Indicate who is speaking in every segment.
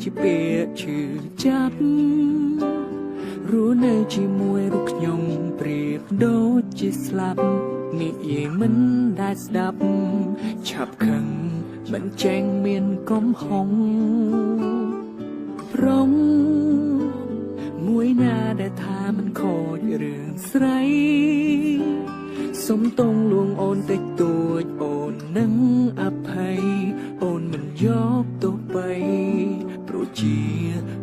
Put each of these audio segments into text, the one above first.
Speaker 1: ជាពាក្យឈឺចាប់រស់នៅជាមួយរូបខ្ញុំប្រៀបដូចជាស្លាប់និយាយមិនដែលស្ដាប់ឆាប់ខឹងមិនចេញមានកំហុងព្រមមួយណាដែលថាมันខូចរឿងស្រីសុំតងលួងអូនតិចតួចអូននឹងអភ័យអូនមិនយកទោសបីព្រោះជា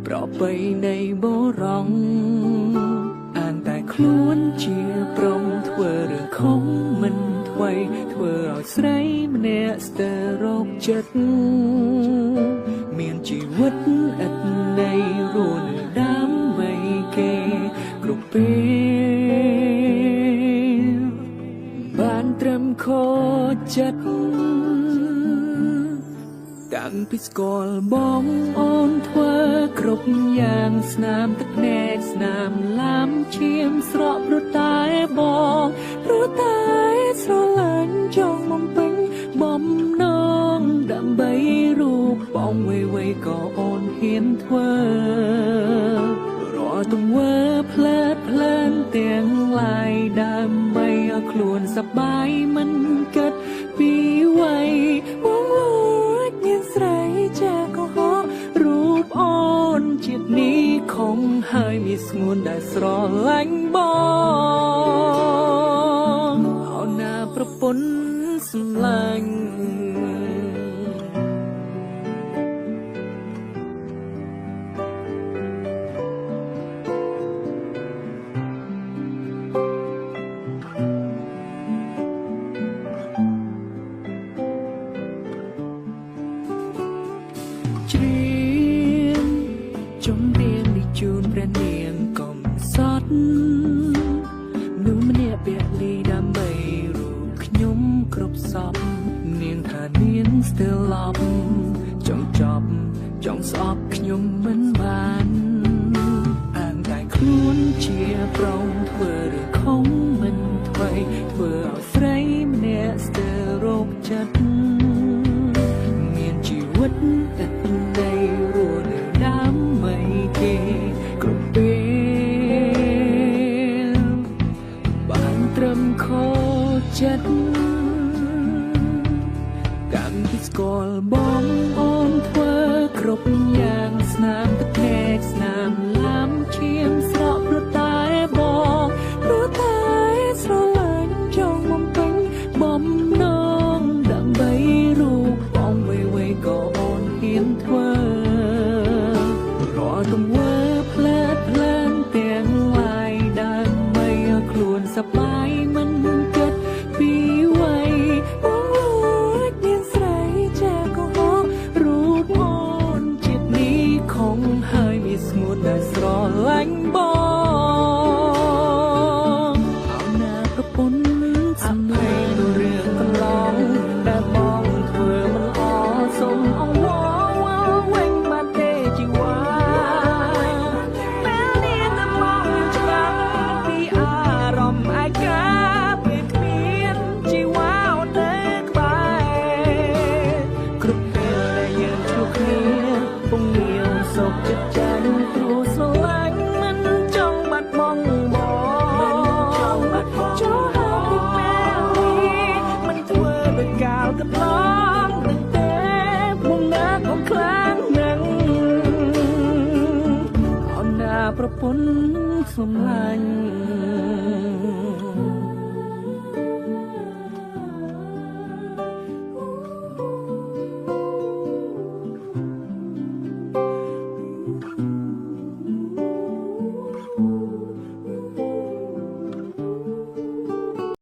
Speaker 1: ប្រពៃនៃបុរងអានតែខ្លួនជាព្រមធ្វើរឿងខំមិនថ្មីធ្វើឲ្យស្រីម្នាក់ស្ទើររោគចិត្តមានជីវិតឥតន័យរស់នៅដើម្បីគេគ្រប់ពេលបានត្រឹមខូចចិត្តតាំងពីស្គាល់បងអូនធ្វើគ្រប់យ៉ាងស្នាមទឹកភ្នែកស្នាមឡាំឈាមស្រក់ព្រោះតែបងព្រោះតែស្រឡាញ់ចង់បំពេញបំណងដើម្បីរូបបងវ័យក៏អូនហ៊ានធ្វើរាល់ទង្វើផ្លែតផ្លែនទាំងឡាយដើម្បីឲ្យខ្លួនសប្បាយមិនគិតពីវ័យបងលួចមានស្រីចាក៏ហោរូបអូនជាតិនេះខំហើយមានស្ងួនដែលស្រឡាញ់បងអូនណាប្រពន្ធសម្លាញ់ច្រៀងចំរៀងនេះជូនព្រះនាងកំសត់នោះម្នាក់ពលីដើម្បីរូបខ្ញុំគ្រប់សពនាងថានាងស្ទើរឡប់ចង់ចប់ចង់ស្អប់ខ្ញុំមិនបានអានតែខ្លួនជាប្រងធ្វើរឿងខំមិនថ្មីធ្វើឲ្យស្រីម្នាក់ស្ទើររោគចិត្តមានជីវិតឥតន័យរស់នៅដើម្បីគេគ្រប់ពេលបានត្រឹមខូចចិត្តតាំងពីស្គាល់បងអូនធ្វើគ្រប់យ៉ាងស្នាមទឹកភ្នែកស្នាមឡាំឈាមស្រក់ព្រោះតែបងព្រោះតែស្រឡាញ់ចង់បំពេញបំណងដើម្បីរូបបងវ័យក៏អូនហ៊ានធ្វើរាល់ទង្វើផ្លែតផ្លែនទាំងឡាយដើម្បីឲ្យខ្លួនសប្បាយមិនគិតពីវ័យបងលួចមានស្រីចាក៏ហោរូបអូនជាតិនេះខំហើយមានស្ងួនដែលស្រឡាញ់បងអូនណាប្រពន្ធសម្លេងនូវរឿងកន្លងដែលបងធ្វើមិនអសូមអង្វរវិញបានទេជីវ៉ាពេលនេះតែបងច្បាស់ពីអារម្មណ៍ឯកាពេលគ្មានជីវ៉ាអូននៅក្បែរគ្រប់ពេលដែលយើងជួបគ្នាពងងាវសុខចិត្តចាញ់ព្រោះស្រឡាញ់មិនចង់បាត់បង់បងចូលហើយពេលនេះមិនធ្វើដោយកាលកន្លងនឹងទេមុំណាក៏ខ្លាំងនឹងអូនណាប្រពន្ធសម្លាញ់